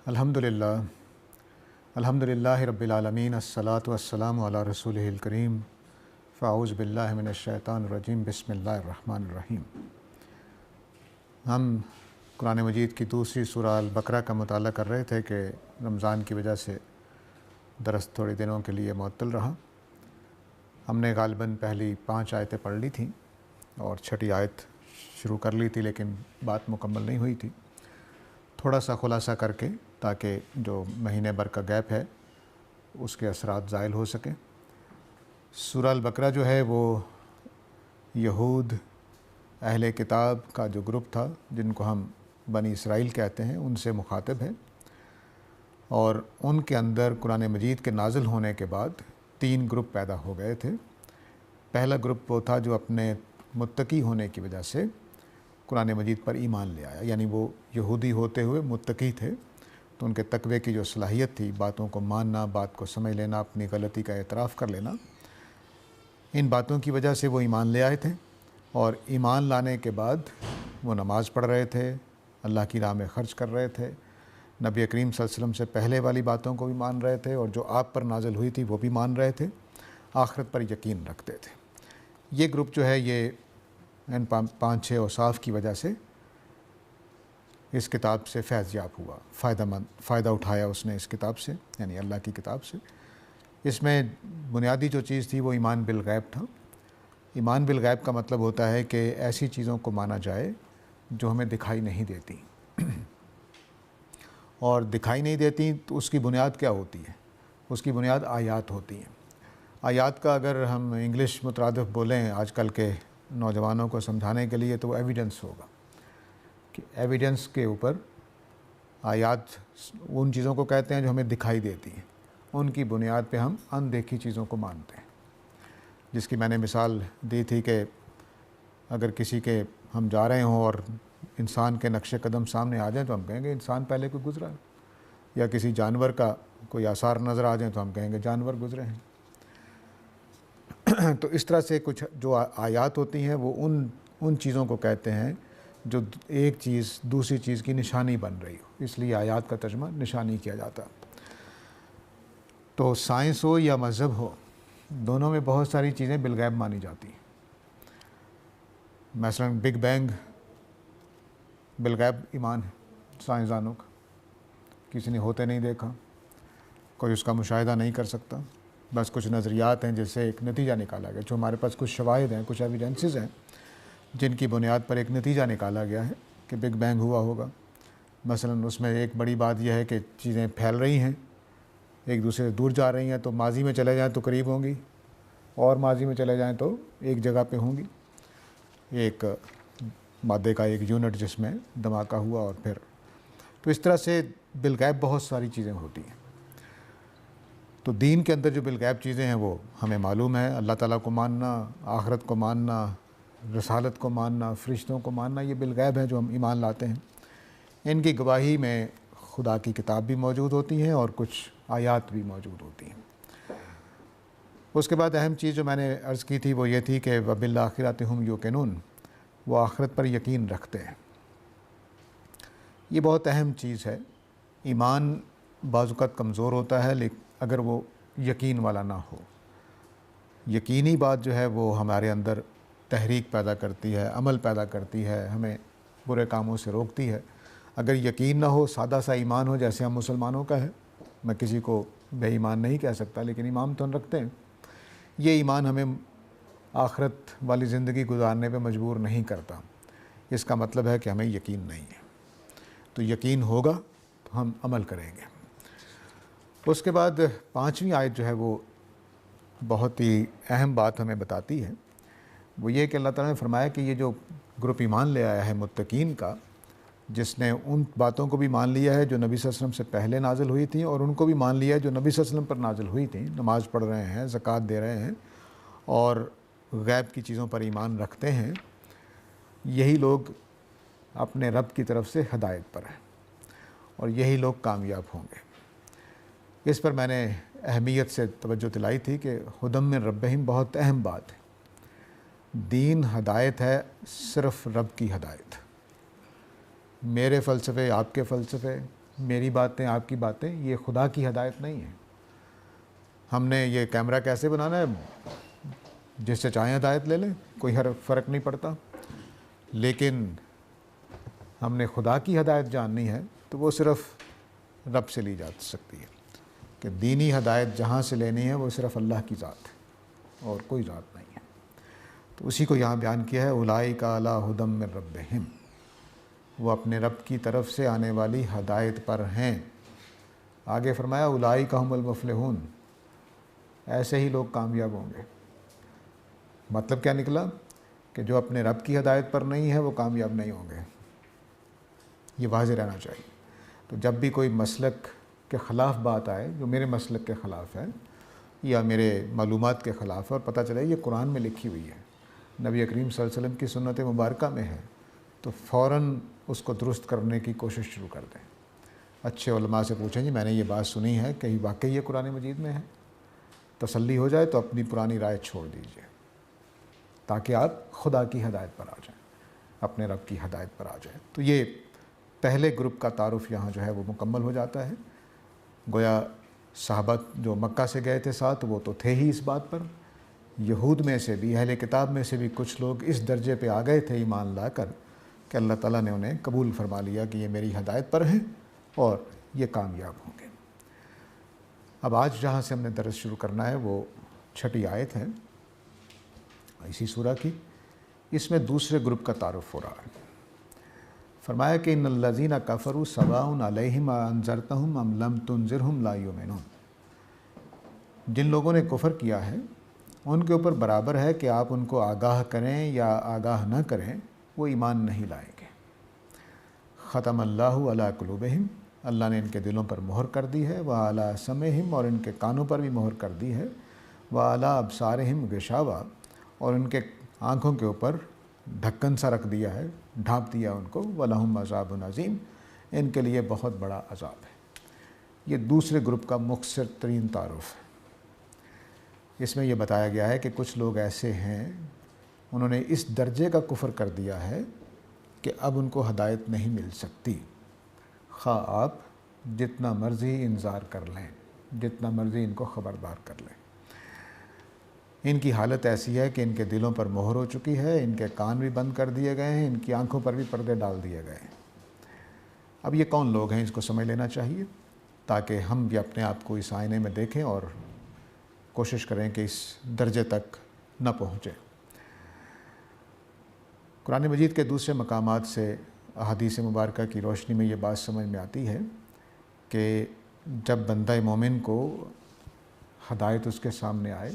الحمدللہ رب العالمین الصلاۃ والسلام علی رسولہ الکریم فاعوذ باللہ من الشیطان الرجیم بسم اللہ الرحمن الرحیم۔ ہم قرآن مجید کی دوسری سورہ البقرہ کا مطالعہ کر رہے تھے کہ رمضان کی وجہ سے درس تھوڑے دنوں کے لیے معطل رہا۔ ہم نے غالباً پہلی 5 آیتیں پڑھ لی تھیں اور 6ٹھی آیت شروع کر لی تھی، لیکن بات مکمل نہیں ہوئی تھی۔ تھوڑا سا خلاصہ کر کے تاکہ جو مہینے بھر کا گیپ ہے اس کے اثرات زائل ہو سکیں۔ سورہ البقرہ جو ہے وہ یہود اہل کتاب کا جو گروپ تھا، جن کو ہم بنی اسرائیل کہتے ہیں، ان سے مخاطب ہے، اور ان کے اندر قرآن مجید کے نازل ہونے کے بعد 3 گروپ پیدا ہو گئے تھے۔ پہلا گروپ وہ تھا جو اپنے متقی ہونے کی وجہ سے قرآن مجید پر ایمان لے آیا، یعنی وہ یہودی ہوتے ہوئے متقی تھے، تو ان کے تقوی کی جو صلاحیت تھی، باتوں کو ماننا، بات کو سمجھ لینا، اپنی غلطی کا اعتراف کر لینا، ان باتوں کی وجہ سے وہ ایمان لے آئے تھے، اور ایمان لانے کے بعد وہ نماز پڑھ رہے تھے، اللہ کی راہ میں خرچ کر رہے تھے، نبی کریم صلی اللہ علیہ وسلم سے پہلے والی باتوں کو بھی مان رہے تھے، اور جو آپ پر نازل ہوئی تھی وہ بھی مان رہے تھے، آخرت پر یقین رکھتے تھے۔ یہ گروپ جو ہے یہ ان 5-6 اوصاف کی وجہ سے اس کتاب سے فیض یاب ہوا، فائدہ اٹھایا اس نے اس کتاب سے، یعنی اللہ کی کتاب سے۔ اس میں بنیادی جو چیز تھی وہ ایمان بالغیب تھا۔ ایمان بالغیب کا مطلب ہوتا ہے کہ ایسی چیزوں کو مانا جائے جو ہمیں دکھائی نہیں دیتی، اور دکھائی نہیں دیتی تو اس کی بنیاد کیا ہوتی ہے؟ اس کی بنیاد آیات ہوتی ہیں۔ آیات کا اگر ہم انگلش مترادف بولیں آج کل کے نوجوانوں کو سمجھانے کے لیے تو وہ ایویڈنس ہوگا، کہ ایویڈنس کے اوپر آیات ان چیزوں کو کہتے ہیں جو ہمیں دکھائی دیتی ہیں، ان کی بنیاد پہ ہم اندیکھی چیزوں کو مانتے ہیں۔ جس کی میں نے مثال دی تھی کہ اگر کسی کے ہم جا رہے ہوں اور انسان کے نقش قدم سامنے آ جائیں تو ہم کہیں گے انسان پہلے کوئی گزرا ہے، یا کسی جانور کا کوئی آثار نظر آ جائیں تو ہم کہیں گے جانور گزرے ہیں۔ تو اس طرح سے کچھ جو آیات ہوتی ہیں وہ ان چیزوں کو کہتے ہیں جو ایک چیز دوسری چیز کی نشانی بن رہی ہو، اس لیے آیات کا ترجمہ نشانی کیا جاتا۔ تو سائنس ہو یا مذہب ہو، دونوں میں بہت ساری چیزیں بالغیب مانی جاتی ہیں۔ مثلا بگ بینگ بالغیب ایمان ہے سائنسدانوں کا، کسی نے ہوتے نہیں دیکھا، کوئی اس کا مشاہدہ نہیں کر سکتا، بس کچھ نظریات ہیں جس سے ایک نتیجہ نکالا گیا، جو ہمارے پاس کچھ شواہد ہیں، کچھ ایویڈنسز ہیں جن کی بنیاد پر ایک نتیجہ نکالا گیا ہے کہ بگ بینگ ہوا ہوگا۔ مثلا اس میں ایک بڑی بات یہ ہے کہ چیزیں پھیل رہی ہیں، ایک دوسرے سے دور جا رہی ہیں، تو ماضی میں چلے جائیں تو قریب ہوں گی، اور ماضی میں چلے جائیں تو ایک جگہ پہ ہوں گی۔ ایک مادے کا ایک یونٹ جس میں دھماکہ ہوا، اور پھر تو اس طرح سے بالغیب بہت ساری چیزیں ہوتی ہیں۔ تو دین کے اندر جو بالغیب چیزیں ہیں وہ ہمیں معلوم ہے، اللہ تعالیٰ کو ماننا، آخرت کو ماننا، رسالت کو ماننا، فرشتوں کو ماننا، یہ بالغیب ہے جو ہم ایمان لاتے ہیں۔ ان کی گواہی میں خدا کی کتاب بھی موجود ہوتی ہیں اور کچھ آیات بھی موجود ہوتی ہیں۔ اس کے بعد اہم چیز جو میں نے عرض کی تھی وہ یہ تھی کہ وَبِالْآخِرَةِ هُمْ يُوقِنُونَ، وہ آخرت پر یقین رکھتے ہیں۔ یہ بہت اہم چیز ہے۔ ایمان بعض اوقات کمزور ہوتا ہے لیکن اگر وہ یقین والا نہ ہو۔ یقینی بات جو ہے وہ ہمارے اندر تحریک پیدا کرتی ہے، عمل پیدا کرتی ہے، ہمیں برے کاموں سے روکتی ہے۔ اگر یقین نہ ہو، سادہ سا ایمان ہو جیسے ہم مسلمانوں کا ہے، میں کسی کو بے ایمان نہیں کہہ سکتا لیکن ایمان تو ہم رکھتے ہیں، یہ ایمان ہمیں آخرت والی زندگی گزارنے پہ مجبور نہیں کرتا۔ اس کا مطلب ہے کہ ہمیں یقین نہیں ہے۔ تو یقین ہوگا تو ہم عمل کریں گے۔ اس کے بعد 5ویں آیت جو ہے وہ بہت ہی اہم بات ہمیں بتاتی ہے، وہ یہ کہ اللہ تعالیٰ نے فرمایا کہ یہ جو گروپ ایمان لے آیا ہے متقین کا، جس نے ان باتوں کو بھی مان لیا ہے جو نبی صلی اللہ علیہ وسلم سے پہلے نازل ہوئی تھیں، اور ان کو بھی مان لیا ہے جو نبی صلی اللہ علیہ وسلم پر نازل ہوئی تھیں، نماز پڑھ رہے ہیں، زکوٰۃ دے رہے ہیں، اور غیب کی چیزوں پر ایمان رکھتے ہیں، یہی لوگ اپنے رب کی طرف سے ہدایت پر ہیں، اور یہی لوگ کامیاب ہوں گے۔ اس پر میں نے اہمیت سے توجہ دلائی تھی کہ ہدی من ربہم بہت اہم بات ہے۔ دین ہدایت ہے، صرف رب کی ہدایت۔ میرے فلسفے، آپ کے فلسفے، میری باتیں آپ کی باتیں یہ خدا کی ہدایت نہیں ہے۔ ہم نے یہ کیمرہ کیسے بنانا ہے، جس سے چاہیں ہدایت لے لیں، کوئی فرق نہیں پڑتا، لیکن ہم نے خدا کی ہدایت جاننی ہے تو وہ صرف رب سے لی جا سکتی ہے، کہ دینی ہدایت جہاں سے لینی ہے وہ صرف اللہ کی ذات ہے اور کوئی ذات نہیں ہے۔ تو اسی کو یہاں بیان کیا ہے، اولئک علی ھدی من ربہم، وہ اپنے رب کی طرف سے آنے والی ہدایت پر ہیں۔ آگے فرمایا اولئک ھم المفلحون، ایسے ہی لوگ کامیاب ہوں گے۔ مطلب کیا نکلا کہ جو اپنے رب کی ہدایت پر نہیں ہے وہ کامیاب نہیں ہوں گے، یہ واضح رہنا چاہیے۔ تو جب بھی کوئی مسلک کے خلاف بات آئے جو میرے مسلک کے خلاف ہے یا میرے معلومات کے خلاف ہے اور پتہ چلے یہ قرآن میں لکھی ہوئی ہے، نبی کریم صلی اللہ علیہ وسلم کی سنت مبارکہ میں ہے، تو فوراً اس کو درست کرنے کی کوشش شروع کر دیں۔ اچھے علماء سے پوچھیں جی میں نے یہ بات سنی ہے کہ واقعی یہ قرآن مجید میں ہے، تسلی ہو جائے تو اپنی پرانی رائے چھوڑ دیجیے تاکہ آپ خدا کی ہدایت پر آ جائیں، اپنے رب کی ہدایت پر آ جائیں۔ تو یہ پہلے گروپ کا تعارف یہاں جو ہے وہ مکمل ہو جاتا ہے۔ گویا صحابہ جو مکہ سے گئے تھے ساتھ وہ تو تھے ہی اس بات پر، یہود میں سے بھی، اہل کتاب میں سے بھی کچھ لوگ اس درجے پہ آ گئے تھے ایمان لا کر کہ اللہ تعالیٰ نے انہیں قبول فرما لیا کہ یہ میری ہدایت پر ہیں اور یہ کامیاب ہوں گے۔ اب آج جہاں سے ہم نے درس شروع کرنا ہے وہ 6 آیت ہے اسی سورہ کی، اس میں دوسرے گروپ کا تعارف ہو رہا ہے۔ فرمایا کہ ان الذین کفروا سواء علیہم انذرتہم ام لم تنذرہم لا یؤمنون، جن لوگوں نے کفر کیا ہے ان کے اوپر برابر ہے کہ آپ ان کو آگاہ کریں یا آگاہ نہ کریں، وہ ایمان نہیں لائیں گے۔ ختم اللہ علی قلوبہم، اللہ نے ان کے دلوں پر مہر کر دی ہے، وعلی سمعہم، اور ان کے کانوں پر بھی مہر کر دی ہے، وعلی ابصارہم غشاوہ، اور ان کے آنکھوں کے اوپر ڈھکن سا رکھ دیا ہے، ڈھانپ دیا ان کو، وَلَهُمْ عَذَابٌ عَظِيمٌ، ان کے لیے بہت بڑا عذاب ہے۔ یہ دوسرے گروپ کا مختصر ترین تعارف ہے۔ اس میں یہ بتایا گیا ہے کہ کچھ لوگ ایسے ہیں انہوں نے اس درجے کا کفر کر دیا ہے کہ اب ان کو ہدایت نہیں مل سکتی، خواہ آپ جتنا مرضی انذار کر لیں، جتنا مرضی ان کو خبردار کر لیں۔ ان کی حالت ایسی ہے کہ ان کے دلوں پر مہر ہو چکی ہے، ان کے کان بھی بند کر دیے گئے ہیں، ان کی آنکھوں پر بھی پردے ڈال دیے گئے ہیں۔ اب یہ کون لوگ ہیں اس کو سمجھ لینا چاہیے تاکہ ہم بھی اپنے آپ کو اس آئینے میں دیکھیں اور کوشش کریں کہ اس درجے تک نہ پہنچے۔ قرآن مجید کے دوسرے مقامات سے احادیث مبارکہ کی روشنی میں یہ بات سمجھ میں آتی ہے کہ جب بندہ مومن کو ہدایت اس کے سامنے آئے،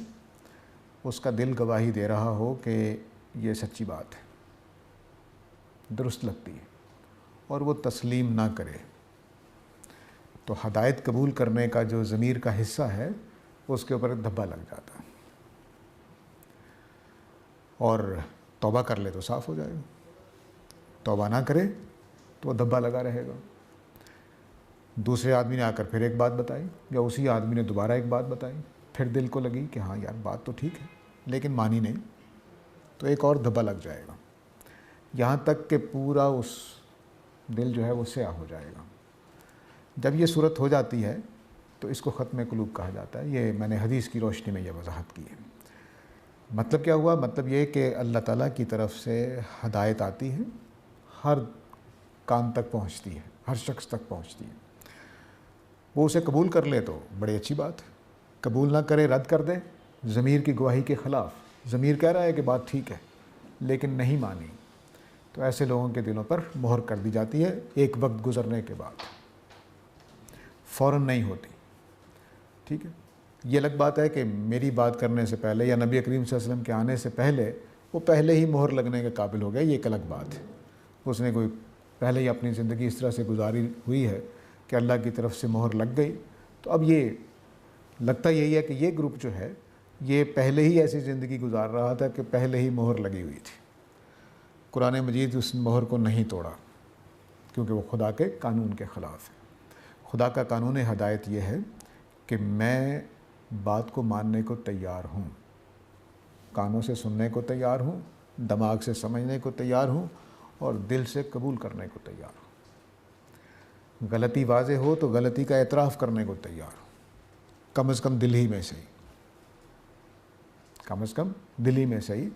اس کا دل گواہی دے رہا ہو کہ یہ سچی بات ہے، درست لگتی ہے، اور وہ تسلیم نہ کرے، تو ہدایت قبول کرنے کا جو ضمیر کا حصہ ہے اس کے اوپر دھبا لگ جاتا ہے، اور توبہ کر لے تو صاف ہو جائے گا، توبہ نہ کرے تو وہ دھبا لگا رہے گا۔ دوسرے آدمی نے آ کر پھر ایک بات بتائی، یا اسی آدمی نے دوبارہ ایک بات بتائی، پھر دل کو لگی کہ ہاں یار بات تو ٹھیک ہے لیکن مانی نہیں، تو ایک اور دھبا لگ جائے گا، یہاں تک کہ پورا اس دل جو ہے وہ سیاہ ہو جائے گا۔ جب یہ صورت ہو جاتی ہے تو اس کو ختم قلوب کہا جاتا ہے۔ یہ میں نے حدیث کی روشنی میں یہ وضاحت کی ہے۔ مطلب کیا ہوا؟ مطلب یہ کہ اللہ تعالیٰ کی طرف سے ہدایت آتی ہے، ہر کان تک پہنچتی ہے، ہر شخص تک پہنچتی ہے، وہ اسے قبول کر لے تو بڑی اچھی بات ہے، قبول نہ کرے، رد کر دے، ضمیر کی گواہی کے خلاف، ضمیر کہہ رہا ہے کہ بات ٹھیک ہے لیکن نہیں مانی، تو ایسے لوگوں کے دلوں پر مہر کر دی جاتی ہے ایک وقت گزرنے کے بعد، فوراً نہیں ہوتی۔ ٹھیک ہے، یہ الگ بات ہے کہ میری بات کرنے سے پہلے یا نبی کریم صلی اللہ علیہ وسلم کے آنے سے پہلے وہ پہلے ہی مہر لگنے کے قابل ہو گیا، یہ ایک الگ بات ہے۔ اس نے کوئی پہلے ہی اپنی زندگی اس طرح سے گزاری ہوئی ہے کہ اللہ کی طرف سے مہر لگ گئی، تو اب یہ لگتا یہی ہے کہ یہ گروپ جو ہے یہ پہلے ہی ایسی زندگی گزار رہا تھا کہ پہلے ہی مہر لگی ہوئی تھی۔ قرآن مجید اس مہر کو نہیں توڑا کیونکہ وہ خدا کے قانون کے خلاف ہے۔ خدا کا قانون ہدایت یہ ہے کہ میں بات کو ماننے کو تیار ہوں، کانوں سے سننے کو تیار ہوں، دماغ سے سمجھنے کو تیار ہوں، اور دل سے قبول کرنے کو تیار ہوں۔ غلطی واضح ہو تو غلطی کا اعتراف کرنے کو تیار ہو، کم از کم دل ہی میں صحیح، کم از کم دل ہی میں صحیح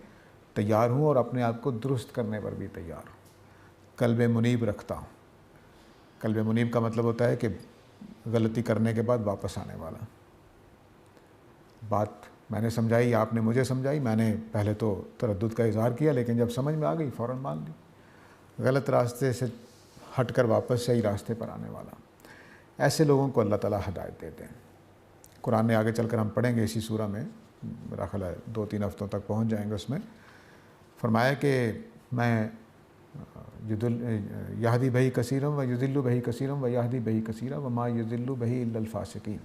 تیار ہوں، اور اپنے آپ کو درست کرنے پر بھی تیار ہوں، قلب منیب رکھتا ہوں۔ قلب منیب کا مطلب ہوتا ہے کہ غلطی کرنے کے بعد واپس آنے والا۔ بات میں نے سمجھائی، آپ نے مجھے سمجھائی، میں نے پہلے تو تردد کا اظہار کیا، لیکن جب سمجھ میں آ گئی فوراً مان لی۔ غلط راستے سے ہٹ کر واپس صحیح راستے پر آنے والا، ایسے لوگوں کو اللہ تعالیٰ ہدایت دیتے ہیں۔ قرآن میں آگے چل کر ہم پڑھیں گے اسی سورہ میں، میرا خیال ہے 2-3 ہفتوں تک پہنچ جائیں گے۔ اس میں فرمایا کہ میں یہدی بہی کثیرم و یضل بہی کثیرم و یہدی بہی کثیرا وما یضل بہی الا الفاسقین۔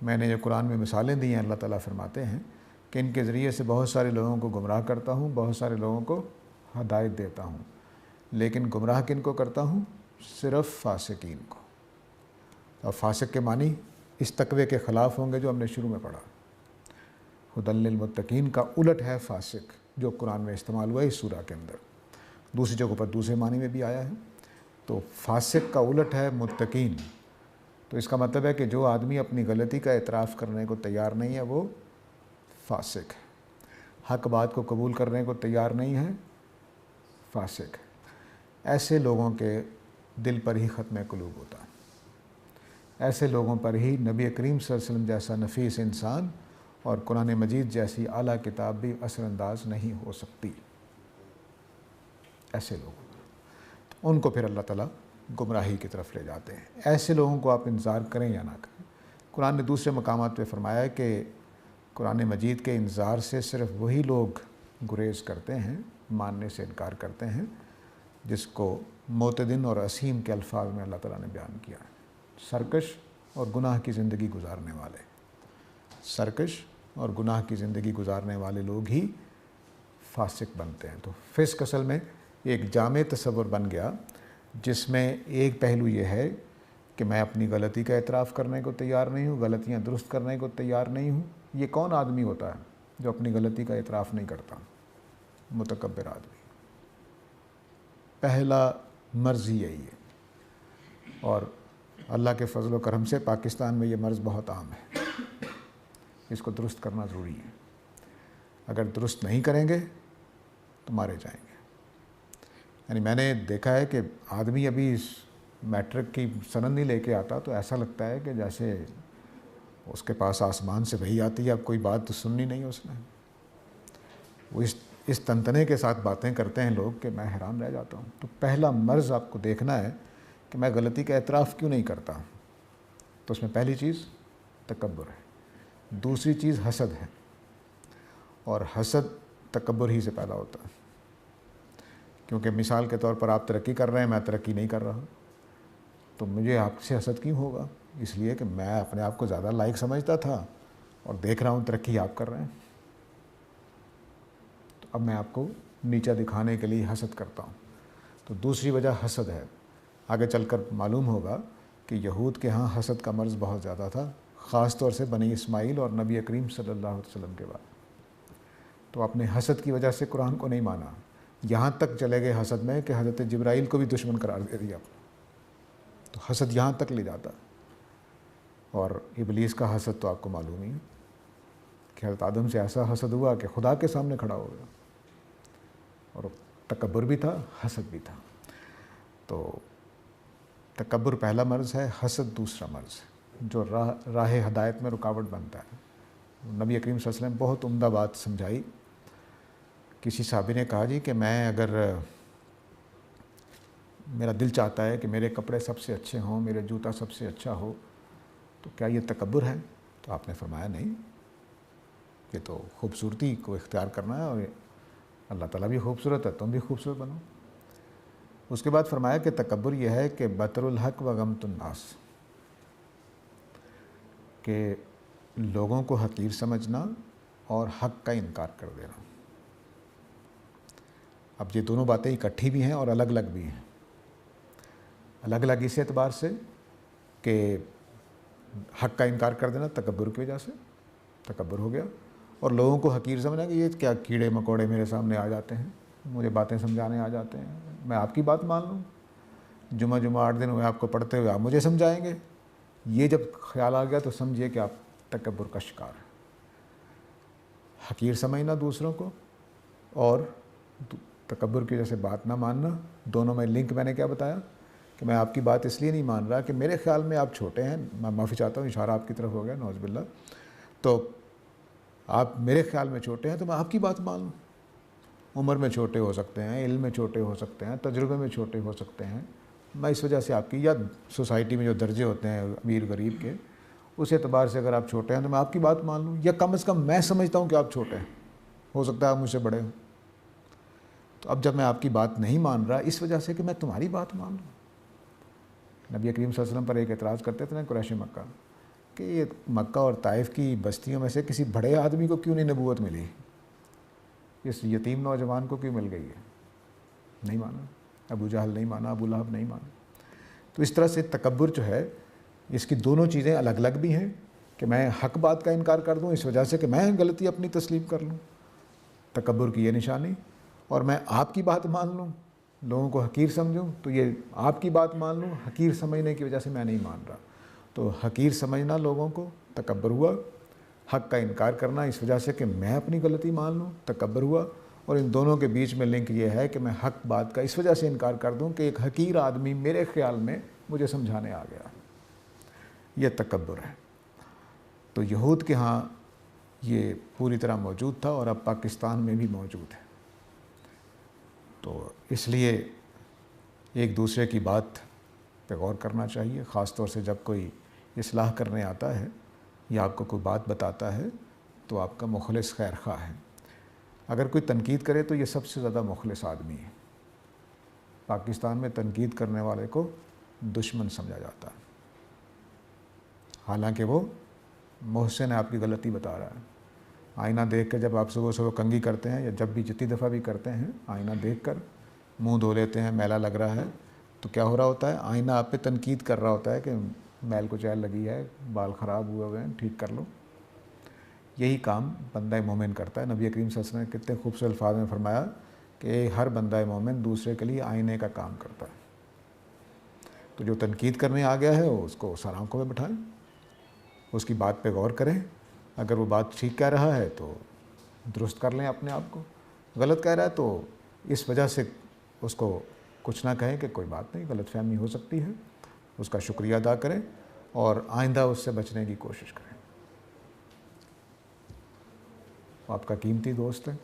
میں نے جو قرآن میں مثالیں دی ہیں، اللہ تعالیٰ فرماتے ہیں کہ ان کے ذریعے سے بہت سارے لوگوں کو گمراہ کرتا ہوں، بہت سارے لوگوں کو ہدایت دیتا ہوں، لیکن گمراہ کن کو کرتا ہوں؟ صرف فاسقین کو۔ اور فاسق کے معنی اس تقوی کے خلاف ہوں گے جو ہم نے شروع میں پڑھا۔ ھدی للمتقین کا الٹ ہے فاسق، جو قرآن میں استعمال ہوا ہے اس سورہ کے اندر، دوسری جگہوں پر دوسرے معنی میں بھی آیا ہے۔ تو فاسق کا الٹ ہے متقین۔ تو اس کا مطلب ہے کہ جو آدمی اپنی غلطی کا اعتراف کرنے کو تیار نہیں ہے وہ فاسق ہے، حق بات کو قبول کرنے کو تیار نہیں ہے، فاسق ہے۔ ایسے لوگوں کے دل پر ہی ختم قلوب ہوتا ہے، ایسے لوگوں پر ہی نبی کریم صلی اللہ علیہ وسلم جیسا نفیس انسان اور قرآن مجید جیسی اعلیٰ کتاب بھی اثر انداز نہیں ہو سکتی۔ ایسے لوگوں پر ان کو پھر اللہ تعالیٰ گمراہی کی طرف لے جاتے ہیں۔ ایسے لوگوں کو آپ انتظار کریں یا نہ کریں، قرآن نے دوسرے مقامات پہ فرمایا ہے کہ قرآن مجید کے انتظار سے صرف وہی لوگ گریز کرتے ہیں، ماننے سے انکار کرتے ہیں، جس کو معتدن اور اسیم کے الفاظ میں اللہ تعالیٰ نے بیان کیا ہے۔ سرکش اور گناہ کی زندگی گزارنے والے، سرکش اور گناہ کی زندگی گزارنے والے لوگ ہی فاسق بنتے ہیں۔ تو فسق اصل میں ایک جامع تصور بن گیا، جس میں ایک پہلو یہ ہے کہ میں اپنی غلطی کا اعتراف کرنے کو تیار نہیں ہوں، غلطیاں درست کرنے کو تیار نہیں ہوں۔ یہ کون آدمی ہوتا ہے جو اپنی غلطی کا اعتراف نہیں کرتا؟ متکبر آدمی۔ پہلا مرض ہی یہی ہے، اور اللہ کے فضل و کرم سے پاکستان میں یہ مرض بہت عام ہے۔ اس کو درست کرنا ضروری ہے، اگر درست نہیں کریں گے تو مارے جائیں گے۔ یعنی میں نے دیکھا ہے کہ آدمی ابھی میٹرک کی سند نہیں لے کے آتا تو ایسا لگتا ہے کہ جیسے اس کے پاس آسمان سے وحی آتی ہے، اب کوئی بات تو سننی نہیں اس نے۔ وہ اس تنتنے کے ساتھ باتیں کرتے ہیں لوگ کہ میں حیران رہ جاتا ہوں۔ تو پہلا مرض آپ کو دیکھنا ہے کہ میں غلطی کا اعتراف کیوں نہیں کرتا، تو اس میں پہلی چیز تکبر ہے، دوسری چیز حسد ہے، اور حسد تکبر ہی سے پیدا ہوتا ہے۔ کیونکہ مثال کے طور پر آپ ترقی کر رہے ہیں، میں ترقی نہیں کر رہا، تو مجھے آپ سے حسد کیوں ہوگا؟ اس لیے کہ میں اپنے آپ کو زیادہ لائق سمجھتا تھا اور دیکھ رہا ہوں ترقی آپ کر رہے ہیں، تو اب میں آپ کو نیچا دکھانے کے لیے حسد کرتا ہوں۔ تو دوسری وجہ حسد ہے۔ آگے چل کر معلوم ہوگا کہ یہود کے ہاں حسد کا مرض بہت زیادہ تھا، خاص طور سے بنی اسماعیل اور نبی کریم صلی اللہ علیہ وسلم کے بعد۔ تو اپنے حسد کی وجہ سے قرآن کو نہیں مانا، یہاں تک چلے گئے حسد میں کہ حضرت جبرائیل کو بھی دشمن قرار دے دیا۔ تو حسد یہاں تک لے جاتا، اور ابلیس کا حسد تو آپ کو معلوم ہی ہے کہ حضرت آدم سے ایسا حسد ہوا کہ خدا کے سامنے کھڑا ہو گیا، اور تکبر بھی تھا، حسد بھی تھا۔ تو تکبر پہلا مرض ہے، حسد دوسرا مرض ہے جو راہ ہدایت میں رکاوٹ بنتا ہے۔ نبی کریم صلی اللہ علیہ وسلم بہت عمدہ بات سمجھائی۔ کسی صحابی نے کہا جی کہ میں اگر میرا دل چاہتا ہے کہ میرے کپڑے سب سے اچھے ہوں، میرے جوتا سب سے اچھا ہو، تو کیا یہ تکبر ہے؟ تو آپ نے فرمایا نہیں، یہ تو خوبصورتی کو اختیار کرنا ہے، اور اللہ تعالیٰ بھی خوبصورت ہے، تم بھی خوبصورت بنو۔ اس کے بعد فرمایا کہ تکبر یہ ہے کہ بطر الحق و غمت الناس، کہ لوگوں کو حقیر سمجھنا اور حق کا انکار کر دینا۔ اب یہ دونوں باتیں اکٹھی بھی ہیں اور الگ الگ بھی ہیں۔ الگ الگ اس اعتبار سے کہ حق کا انکار کر دینا تکبر کی وجہ سے تکبر ہو گیا، اور لوگوں کو حقیر سمجھنا کہ یہ کیا کیڑے مکوڑے میرے سامنے آ جاتے ہیں، مجھے باتیں سمجھانے آ جاتے ہیں، میں آپ کی بات مان لوں۔ جمعہ 8 دن ہوئے آپ کو پڑھتے ہوئے، آپ مجھے سمجھائیں گے؟ یہ جب خیال آ گیا تو سمجھیے کہ آپ تکبر کا شکار ہیں۔ حقیر سمجھنا دوسروں کو اور تکبر کی وجہ سے بات نہ ماننا، دونوں میں لنک میں نے کیا بتایا کہ میں آپ کی بات اس لیے نہیں مان رہا کہ میرے خیال میں آپ چھوٹے ہیں، میں معافی چاہتا ہوں، اشارہ آپ کی طرف ہو گیا، نعوذ باللہ، تو آپ میرے خیال میں چھوٹے ہیں تو میں آپ کی بات مان لوں۔ عمر میں چھوٹے ہو سکتے ہیں، علم میں چھوٹے ہو سکتے ہیں، تجربے میں چھوٹے ہو سکتے ہیں، میں اس وجہ سے آپ کی، یا سوسائٹی میں جو درجے ہوتے ہیں امیر غریب کے، اس اعتبار سے اگر آپ چھوٹے ہیں تو میں آپ کی بات مان لوں، یا کم از کم میں سمجھتا ہوں کہ آپ چھوٹے ہیں، ہو سکتا ہے آپ مجھ سے بڑے ہوں۔ تو اب جب میں آپ کی بات نہیں مان رہا اس وجہ سے کہ میں تمہاری بات مان لوں۔ نبی کریم صلی اللہ علیہ وسلم پر ایک اعتراض کرتے تھے نا قریش مکہ کہ یہ مکہ اور طائف کی بستیوں میں سے کسی بڑے آدمی کو کیوں نہیں نبوت ملی، اس یتیم نوجوان کو کیوں مل گئی ہے؟ نہیں مانا، ابو جہل نہیں مانا، ابو لہب نہیں مانا۔ تو اس طرح سے تکبر جو ہے، اس کی دونوں چیزیں الگ الگ بھی ہیں کہ میں حق بات کا انکار کر دوں اس وجہ سے کہ میں غلطی اپنی تسلیم کر لوں، تکبر کی یہ نشانی، اور میں آپ کی بات مان لوں، لوگوں کو حقیر سمجھوں، تو یہ آپ کی بات مان لوں حقیر سمجھنے کی وجہ سے میں نہیں مان رہا، تو حقیر سمجھنا لوگوں کو تکبر ہوا، حق کا انکار کرنا اس وجہ سے کہ میں اپنی غلطی مان لوں تکبر ہوا، اور ان دونوں کے بیچ میں لنک یہ ہے کہ میں حق بات کا اس وجہ سے انکار کر دوں کہ ایک حقیر آدمی میرے خیال میں مجھے سمجھانے آ گیا، یہ تکبر ہے۔ تو یہود کے ہاں یہ پوری طرح موجود تھا اور اب پاکستان میں بھی موجود ہے۔ تو اس لیے ایک دوسرے کی بات پہ غور کرنا چاہیے، خاص طور سے جب کوئی اصلاح کرنے آتا ہے یا آپ کو کوئی بات بتاتا ہے تو آپ کا مخلص خیر خواہ ہے۔ اگر کوئی تنقید کرے تو یہ سب سے زیادہ مخلص آدمی ہے۔ پاکستان میں تنقید کرنے والے کو دشمن سمجھا جاتا ہے، حالانکہ وہ محسن ہے، آپ کی غلطی بتا رہا ہے۔ آئینہ دیکھ کر جب آپ صبح کنگھی کرتے ہیں یا جب بھی جتنی دفعہ بھی کرتے ہیں، آئینہ دیکھ کر منہ دھو لیتے ہیں، میلا لگ رہا ہے تو کیا ہو رہا ہوتا ہے؟ آئینہ آپ پہ تنقید کر رہا ہوتا ہے کہ میل کچیل لگی ہے، بال خراب ہوئے ہیں، ٹھیک کر لو۔ یہی کام بندہ مومن کرتا ہے۔ نبی کریم صلی اللہ علیہ وسلم نے کتنے خوبصورت الفاظ میں فرمایا کہ ہر بندہ مومن دوسرے کے لیے آئینے کا کام کرتا ہے۔ تو جو تنقید کرنے آ گیا ہے اس کو سر آنکھوں میں بٹھائیں، اس کی بات پہ غور کریں، اگر وہ بات ٹھیک کہہ رہا ہے تو درست کر لیں اپنے آپ کو، غلط کہہ رہا ہے تو اس وجہ سے اس کو کچھ نہ کہیں کہ کوئی بات نہیں، غلط فہمی ہو سکتی ہے، اس کا شکریہ ادا کریں اور آئندہ اس سے بچنے کی کوشش کریں۔ آپ کا قیمتی دوست ہے،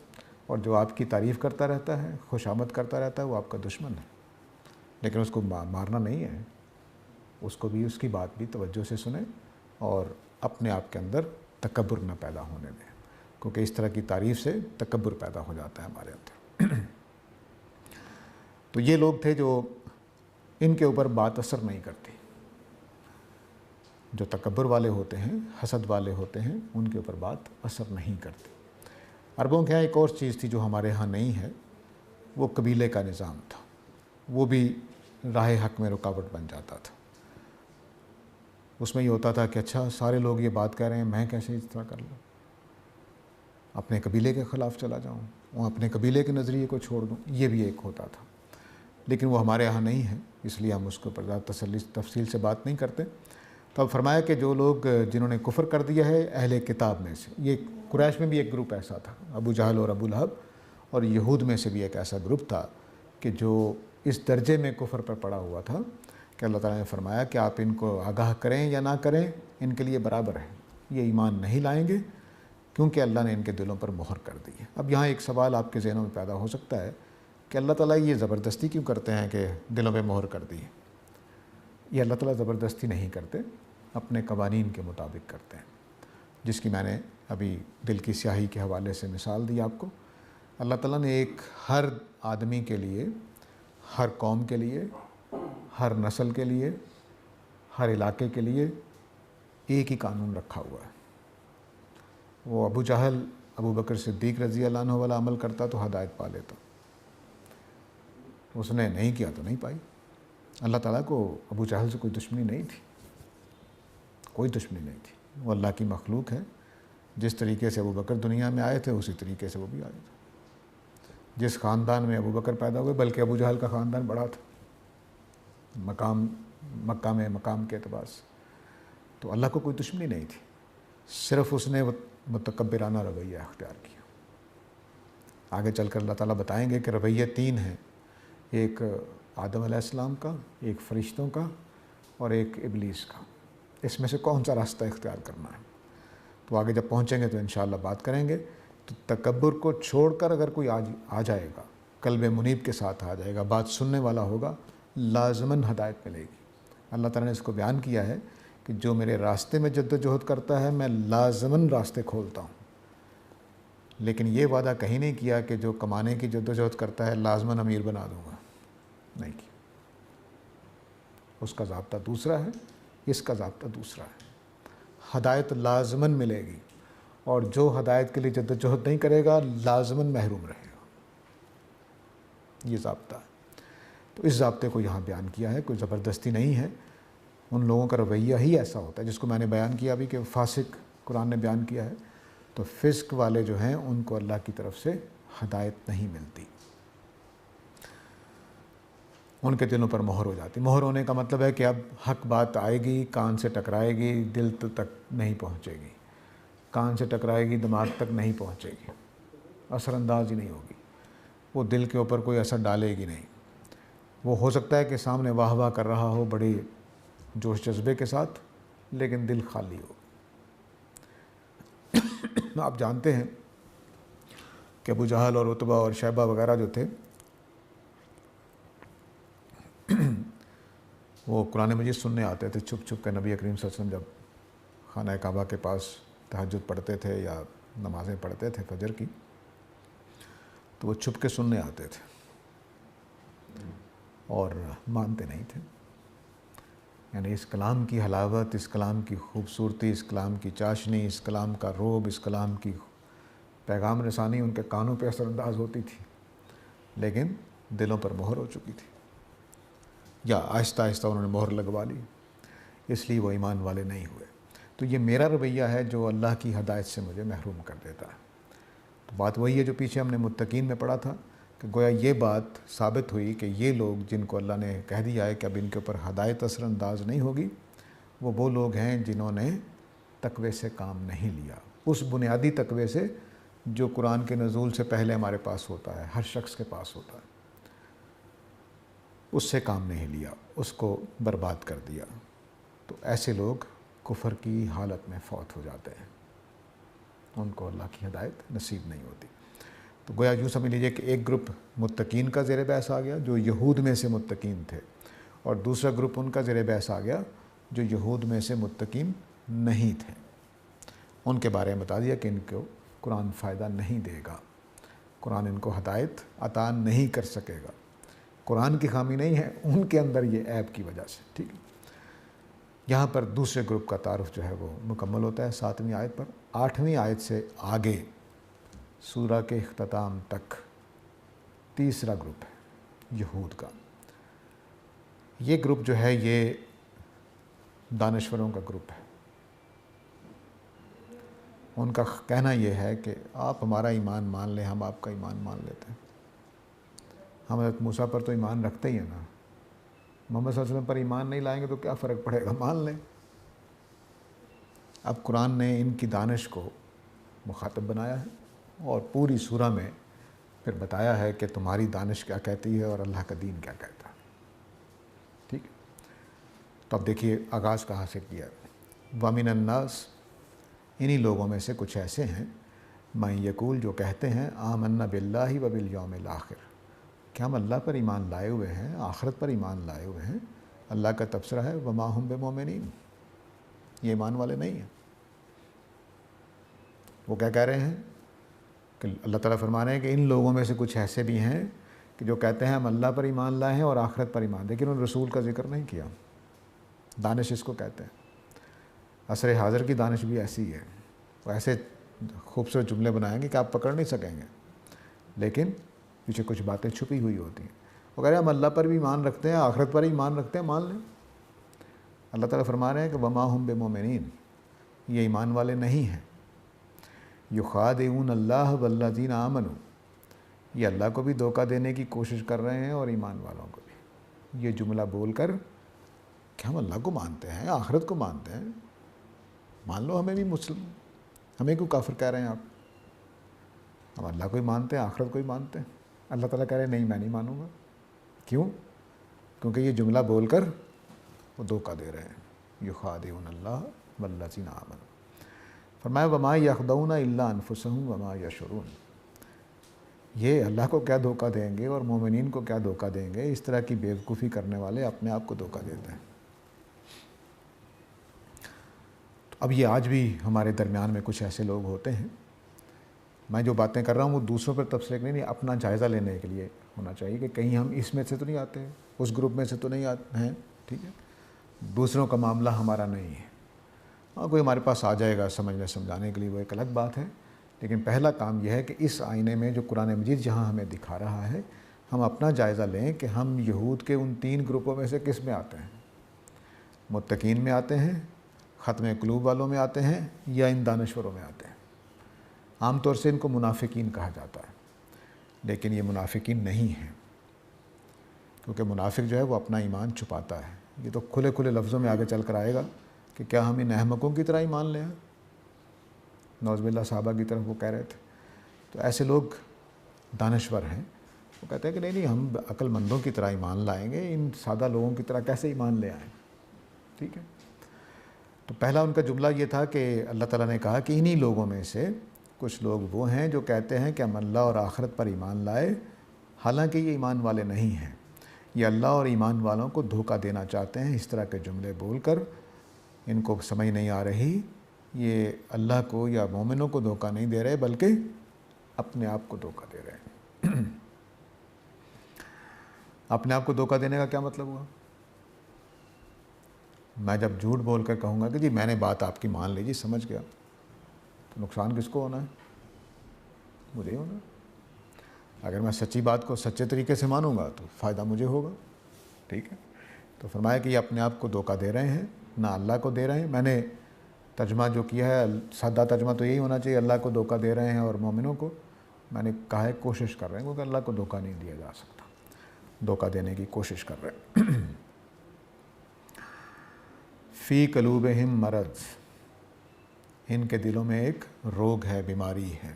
اور جو آپ کی تعریف کرتا رہتا ہے، خوش آمد کرتا رہتا ہے، وہ آپ کا دشمن ہے، لیکن اس کو مارنا نہیں ہے، اس کو بھی، اس کی بات بھی توجہ سے سنیں اور اپنے آپ کے اندر تکبر نہ پیدا ہونے دیں، کیونکہ اس طرح کی تعریف سے تکبر پیدا ہو جاتا ہے ہمارے اندر۔ تو یہ لوگ تھے جو ان کے اوپر بات اثر نہیں کرتی، جو تکبر والے ہوتے ہیں، حسد والے ہوتے ہیں، ان کے اوپر بات اثر نہیں کرتی۔ عربوں کے ہاں ایک اور چیز تھی جو ہمارے ہاں نہیں ہے، وہ قبیلے کا نظام تھا، وہ بھی راہ حق میں رکاوٹ بن جاتا تھا۔ اس میں یہ ہوتا تھا کہ اچھا سارے لوگ یہ بات کہہ رہے ہیں، میں کیسے اس طرح کر لوں، اپنے قبیلے کے خلاف چلا جاؤں، وہ اپنے قبیلے کے نظریے کو چھوڑ دوں، یہ بھی ایک ہوتا تھا، لیکن وہ ہمارے یہاں نہیں ہے، اس لیے ہم اس کے اوپر زیادہ تفصیل سے بات نہیں کرتے۔ تو اب فرمایا کہ جو لوگ جنہوں نے کفر کر دیا ہے اہل کتاب میں سے، یہ قریش میں بھی ایک گروپ ایسا تھا، ابو جہل اور ابو لہب، اور یہود میں سے بھی ایک ایسا گروپ تھا کہ جو اس درجے میں کفر پر پڑا ہوا تھا کہ اللہ تعالیٰ نے فرمایا کہ آپ ان کو آگاہ کریں یا نہ کریں، ان کے لیے برابر ہے، یہ ایمان نہیں لائیں گے کیونکہ اللہ نے ان کے دلوں پر مہر کر دی ہے۔ اب یہاں ایک سوال آپ کے ذہنوں میں پیدا ہو سکتا ہے کہ اللہ تعالیٰ یہ زبردستی کیوں کرتے ہیں کہ دلوں پہ مہر کر دی ہے؟ یہ اللہ تعالیٰ زبردستی نہیں کرتے، اپنے قوانین کے مطابق کرتے ہیں، جس کی میں نے ابھی دل کی سیاہی کے حوالے سے مثال دی آپ کو۔ اللہ تعالیٰ نے ایک ہر آدمی کے لیے، ہر قوم کے لیے، ہر نسل کے لیے، ہر علاقے کے لیے ایک ہی قانون رکھا ہوا ہے۔ وہ ابو جہل ابو بکر صدیق رضی اللہ عنہ والا عمل کرتا تو ہدایت پا لیتا، اس نے نہیں کیا تو نہیں پائی۔ اللہ تعالیٰ کو ابو جہل سے کوئی دشمنی نہیں تھی، کوئی دشمنی نہیں تھی، وہ اللہ کی مخلوق ہے، جس طریقے سے ابو بکر دنیا میں آئے تھے اسی طریقے سے وہ بھی آئے تھے۔ جس خاندان میں ابو بکر پیدا ہوئے، بلکہ ابو جہل کا خاندان بڑا تھا، مکہ میں مقام کے اعتبار سے، تو اللہ کو کوئی دشمنی نہیں تھی، صرف اس نے متکبرانہ رویہ اختیار کیا۔ آگے چل کر اللہ تعالیٰ بتائیں گے کہ رویے 3 ہیں، ایک آدم علیہ السلام کا، ایک فرشتوں کا، اور ایک ابلیس کا۔ اس میں سے کون سا راستہ اختیار کرنا ہے، تو آگے جب پہنچیں گے تو انشاءاللہ بات کریں گے۔ تو تکبر کو چھوڑ کر اگر کوئی آ جائے گا، قلب منیب کے ساتھ آ جائے گا، بات سننے والا ہوگا، لازماً ہدایت ملے گی۔ اللہ تعالیٰ نے اس کو بیان کیا ہے کہ جو میرے راستے میں جد و جہد کرتا ہے میں لازماً راستے کھولتا ہوں، لیکن یہ وعدہ کہیں نہیں کیا کہ جو کمانے کی جد و جہد کرتا ہے لازماً امیر بنا دوں گا، نہیں کیا۔ اس کا ضابطہ دوسرا ہے، اس کا ضابطہ دوسرا ہے۔ ہدایت لازماً ملے گی، اور جو ہدایت کے لیے جد و جہد نہیں کرے گا لازماً محروم رہے گا، یہ ضابطہ ہے۔ تو اس ضابطے کو یہاں بیان کیا ہے، کوئی زبردستی نہیں ہے، ان لوگوں کا رویہ ہی ایسا ہوتا ہے جس کو میں نے بیان کیا ابھی کہ فاسق قرآن نے بیان کیا ہے۔ تو فسق والے جو ہیں ان کو اللہ کی طرف سے ہدایت نہیں ملتی، ان کے دلوں پر مہر ہو جاتی۔ مہر ہونے کا مطلب ہے کہ اب حق بات آئے گی، کان سے ٹکرائے گی، دل تک نہیں پہنچے گی، کان سے ٹکرائے گی، دماغ تک نہیں پہنچے گی، اثر انداز ہی نہیں ہوگی، وہ دل کے اوپر کوئی اثر ڈالے گی نہیں۔ وہ ہو سکتا ہے کہ سامنے واہ واہ کر رہا ہو بڑی جوش جذبے کے ساتھ، لیکن دل خالی ہو۔ آپ جانتے ہیں کہ ابو جہل اور عتبہ اور شیبہ وغیرہ جو تھے، وہ قرآن مجید سننے آتے تھے چھپ چھپ کے۔ نبی کریم صلی اللہ علیہ وسلم جب خانہ کعبہ کے پاس تہجد پڑھتے تھے یا نمازیں پڑھتے تھے فجر کی، تو وہ چھپ کے سننے آتے تھے اور مانتے نہیں تھے۔ یعنی اس کلام کی حلاوت، اس کلام کی خوبصورتی، اس کلام کی چاشنی، اس کلام کا روب، اس کلام کی پیغام رسانی ان کے کانوں پہ اثر انداز ہوتی تھی، لیکن دلوں پر مہر ہو چکی تھی، یا آہستہ آہستہ انہوں نے مہر لگوا لی، اس لیے وہ ایمان والے نہیں ہوئے۔ تو یہ میرا رویہ ہے جو اللہ کی ہدایت سے مجھے محروم کر دیتا ہے۔ تو بات وہی ہے جو پیچھے ہم نے متقین میں پڑھا تھا، کہ گویا یہ بات ثابت ہوئی کہ یہ لوگ جن کو اللہ نے کہہ دیا ہے کہ اب ان کے اوپر ہدایت اثر انداز نہیں ہوگی، وہ لوگ ہیں جنہوں نے تقوی سے کام نہیں لیا، اس بنیادی تقوی سے جو قرآن کے نزول سے پہلے ہمارے پاس ہوتا ہے، ہر شخص کے پاس ہوتا ہے، اس سے کام نہیں لیا، اس کو برباد کر دیا۔ تو ایسے لوگ کفر کی حالت میں فوت ہو جاتے ہیں، ان کو اللہ کی ہدایت نصیب نہیں ہوتی۔ تو گویا یوں سمجھ لیجیے کہ ایک گروپ متقین کا زیر بحث آ گیا جو یہود میں سے متقین تھے، اور دوسرا گروپ ان کا زیر بحث آ گیا جو یہود میں سے متقین نہیں تھے۔ ان کے بارے میں بتا دیا کہ ان کو قرآن فائدہ نہیں دے گا، قرآن ان کو ہدایت عطا نہیں کر سکے گا۔ قرآن کی خامی نہیں ہے، ان کے اندر یہ عیب کی وجہ سے، ٹھیک ہے۔ یہاں پر دوسرے گروپ کا تعارف جو ہے وہ مکمل ہوتا ہے 7ویں آیت پر۔ 8ویں آیت سے آگے سورہ کے اختتام تک تیسرا گروپ ہے یہود کا۔ یہ گروپ جو ہے یہ دانشوروں کا گروپ ہے۔ ان کا کہنا یہ ہے کہ آپ ہمارا ایمان مان لیں، ہم آپ کا ایمان مان لیتے ہیں، ہم حضرت موسیٰ پر تو ایمان رکھتے ہی ہیں نا، محمد صلی اللہ علیہ وسلم پر ایمان نہیں لائیں گے تو کیا فرق پڑے گا، مان لیں۔ اب قرآن نے ان کی دانش کو مخاطب بنایا ہے اور پوری سورہ میں پھر بتایا ہے کہ تمہاری دانش کیا کہتی ہے اور اللہ کا دین کیا کہتا ہے، ٹھیک ہے۔ تو اب دیکھیے آغاز کہاں سے کیا ہے۔ وَمِنَ النَّاسِ، انہی لوگوں میں سے کچھ ایسے ہیں، مَن یقول، جو کہتے ہیں آمنا باللہ وبالیوم الآخر، کہ ہم اللہ پر ایمان لائے ہوئے ہیں، آخرت پر ایمان لائے ہوئے ہیں۔ اللہ کا تبصرہ ہے وما ہم بمؤمنین، یہ ایمان والے نہیں ہیں۔ وہ کیا کہہ رہے ہیں کہ اللہ تعالیٰ فرما رہے ہیں کہ ان لوگوں میں سے کچھ ایسے بھی ہیں کہ جو کہتے ہیں ہم اللہ پر ایمان لائے ہیں اور آخرت پر ایمان، لیکن انہوں نے رسول کا ذکر نہیں کیا۔ دانش اس کو کہتے ہیں۔ عصر حاضر کی دانش بھی ایسی ہے، وہ ایسے خوبصورت جملے بنائیں گے کہ آپ پکڑ نہیں سکیں گے، لیکن پیچھے کچھ باتیں چھپی ہوئی ہوتی ہیں۔ وہ کہہ رہے ہیں ہم اللہ پر بھی ایمان رکھتے ہیں، آخرت پر ایمان رکھتے ہیں، مان لیں۔ اللہ تعالیٰ فرما رہے ہیں کہ وما ہم بمؤمنین، یہ ایمان والے نہیں ہیں۔ یخادعون اللہ والذین آمنوا، یہ اللہ کو بھی دھوکہ دینے کی کوشش کر رہے ہیں اور ایمان والوں کو بھی۔ یہ جملہ بول کر کہ ہم اللہ کو مانتے ہیں، آخرت کو مانتے ہیں، مان لو ہمیں بھی مسلم، ہمیں کیوں کافر کہہ رہے ہیں آپ؟ ہم اللہ کو ہی مانتے ہیں، آخرت کو ہی مانتے ہیں۔ اللہ تعالیٰ کہہ رہے ہیں نہیں میں نہیں مانوں گا۔ کیوں؟ کیونکہ یہ جملہ بول کر وہ دھوکہ دے رہے ہیں۔ یخادعون اللہ والذین آمنوا، فرمایا وما یخدعون الا انفسهم وما یشعرون، یہ اللہ کو کیا دھوکہ دیں گے اور مومنین کو کیا دھوکہ دیں گے؟ اس طرح کی بیوقوفی کرنے والے اپنے آپ کو دھوکہ دیتے ہیں۔ اب یہ آج بھی ہمارے درمیان میں کچھ ایسے لوگ ہوتے ہیں، میں جو باتیں کر رہا ہوں وہ دوسروں پر تبصرے نہیں، اپنا جائزہ لینے کے لیے ہونا چاہیے کہ کہیں ہم اس میں سے تو نہیں آتے، اس گروپ میں سے تو نہیں آتے ہیں، ٹھیک ہے، دوسروں کا معاملہ ہمارا نہیں ہے۔ ہاں کوئی ہمارے پاس آ جائے گا سمجھنے سمجھانے کے لیے وہ ایک الگ بات ہے، لیکن پہلا کام یہ ہے کہ اس آئینے میں جو قرآن مجید جہاں ہمیں دکھا رہا ہے ہم اپنا جائزہ لیں کہ ہم یہود کے ان 3 گروپوں میں سے کس میں آتے ہیں؟ متقین میں آتے ہیں، ختم قلوب والوں میں آتے ہیں، یا ان دانشوروں میں آتے ہیں؟ عام طور سے ان کو منافقین کہا جاتا ہے، لیکن یہ منافقین نہیں ہیں، کیونکہ منافق جو ہے وہ اپنا ایمان چھپاتا ہے۔ یہ تو کھلے کھلے لفظوں میں آگے چل کر آئے گا کہ کیا ہم ان احمقوں کی طرح ایمان لیں؟ نعوذ باللہ صحابہ کی طرف وہ کہہ رہے تھے۔ تو ایسے لوگ دانشور ہیں، وہ کہتے ہیں کہ نہیں ہم عقل مندوں کی طرح ایمان لائیں گے، ان سادہ لوگوں کی طرح کیسے ایمان لے آئیں؟ ٹھیک ہے، تو پہلا ان کا جملہ یہ تھا کہ اللہ تعالیٰ نے کہا کہ انہی لوگوں میں سے کچھ لوگ وہ ہیں جو کہتے ہیں کہ ہم اللہ اور آخرت پر ایمان لائے، حالانکہ یہ ایمان والے نہیں ہیں، یہ اللہ اور ایمان والوں کو دھوکہ دینا چاہتے ہیں۔ اس طرح کے جملے بول کر ان کو سمجھ نہیں آ رہی، یہ اللہ کو یا مومنوں کو دھوکہ نہیں دے رہے بلکہ اپنے آپ کو دھوکہ دے رہے ہیں۔ اپنے آپ کو دھوکہ دینے کا کیا مطلب ہوا؟ میں جب جھوٹ بول کر کہوں گا کہ جی میں نے بات آپ کی مان لی جی سمجھ گیا، تو نقصان کس کو ہونا ہے؟ مجھے ہی ہونا ہے۔ اگر میں سچی بات کو سچے طریقے سے مانوں گا تو فائدہ مجھے ہوگا، ٹھیک ہے۔ تو فرمایا کہ یہ اپنے آپ کو دھوکہ دے رہے ہیں، نہ اللہ کو دے رہے ہیں۔ میں نے ترجمہ جو کیا ہے سادہ ترجمہ تو یہی ہونا چاہیے، اللہ کو دھوکہ دے رہے ہیں اور مومنوں کو، میں نے کہا ہے کوشش کر رہے ہیں، کیونکہ اللہ کو دھوکہ نہیں دیا جا سکتا، دھوکہ دینے کی کوشش کر رہے ہیں۔ فی قلوبہم مرض، ان کے دلوں میں ایک روگ ہے، بیماری ہے۔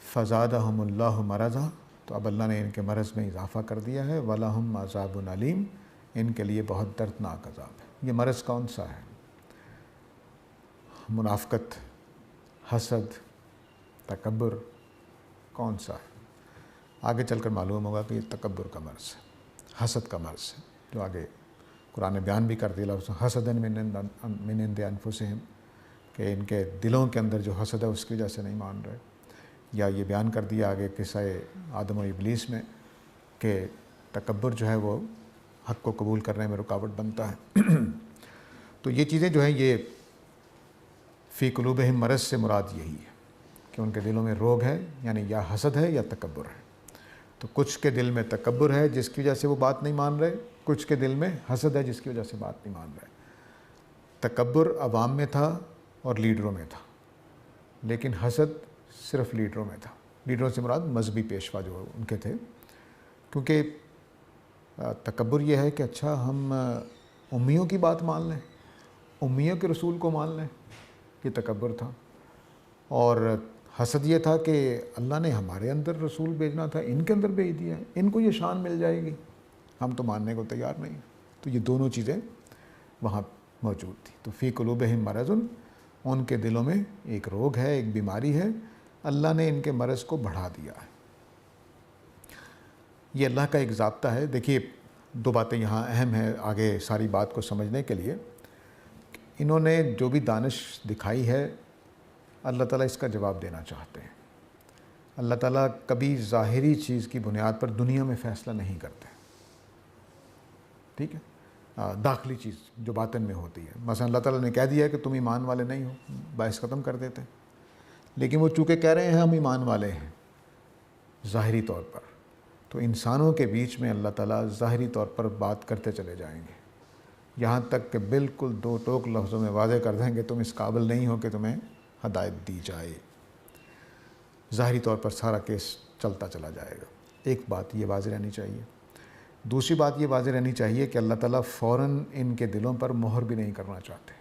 فزادہم اللہ مرضا، تو اب اللہ نے ان کے مرض میں اضافہ کر دیا ہے۔ وَلَهُمْ عَذَابٌ علیم، ان کے لیے بہت دردناک عذاب ہے۔ یہ مرض کون سا ہے؟ منافقت، حسد، تکبر، کون سا ہے؟ آگے چل کر معلوم ہوگا کہ یہ تکبر کا مرض ہے، حسد کا مرض ہے، جو آگے قرآن نے بیان بھی کر دیا لفظ حسدًا من عند انفسہم، کہ ان کے دلوں کے اندر جو حسد ہے اس کی وجہ سے نہیں مان رہے، یا یہ بیان کر دیا آگے قصہ آدم و ابلیس میں کہ تکبر جو ہے وہ حق کو قبول کرنے میں رکاوٹ بنتا ہے۔ تو یہ چیزیں جو ہیں یہ فی قلوبہم مرض سے مراد یہی ہے کہ ان کے دلوں میں روگ ہے، یعنی یا حسد ہے یا تکبر ہے۔ تو کچھ کے دل میں تکبر ہے جس کی وجہ سے وہ بات نہیں مان رہے، کچھ کے دل میں حسد ہے جس کی وجہ سے بات نہیں مان رہے۔ تکبر عوام میں تھا اور لیڈروں میں تھا، لیکن حسد صرف لیڈروں میں تھا۔ لیڈروں سے مراد مذہبی پیشوا جو ان کے تھے، کیونکہ تکبر یہ ہے کہ اچھا ہم امیوں کی بات مان لیں، امیوں کے رسول کو مان لیں، یہ تکبر تھا۔ اور حسد یہ تھا کہ اللہ نے ہمارے اندر رسول بھیجنا تھا، ان کے اندر بھیج دیا ہے، ان کو یہ شان مل جائے گی، ہم تو ماننے کو تیار نہیں۔ تو یہ دونوں چیزیں وہاں موجود تھیں۔ تو فی قلوبہم مرض، ان کے دلوں میں ایک روگ ہے، ایک بیماری ہے، اللہ نے ان کے مرض کو بڑھا دیا ہے۔ یہ اللہ کا ایک ضابطہ ہے۔ دیکھیے 2 باتیں یہاں اہم ہیں آگے ساری بات کو سمجھنے کے لیے۔ انہوں نے جو بھی دانش دکھائی ہے اللہ تعالیٰ اس کا جواب دینا چاہتے ہیں۔ اللہ تعالیٰ کبھی ظاہری چیز کی بنیاد پر دنیا میں فیصلہ نہیں کرتے، ٹھیک ہے، داخلی چیز جو باطن میں ہوتی ہے۔ مثلا اللہ تعالیٰ نے کہہ دیا کہ تم ایمان والے نہیں ہو، باعث ختم کر دیتے ہیں، لیکن وہ چونکہ کہہ رہے ہیں ہم ایمان والے ہیں ظاہری طور پر، تو انسانوں کے بیچ میں اللہ تعالیٰ ظاہری طور پر بات کرتے چلے جائیں گے، یہاں تک کہ بالکل 2 ٹوک لفظوں میں واضح کر دیں گے تم اس قابل نہیں ہو کہ تمہیں ہدایت دی جائے۔ ظاہری طور پر سارا کیس چلتا چلا جائے گا۔ ایک بات یہ واضح رہنی چاہیے۔ دوسری بات یہ واضح رہنی چاہیے کہ اللہ تعالیٰ فوراً ان کے دلوں پر مہر بھی نہیں کرنا چاہتے،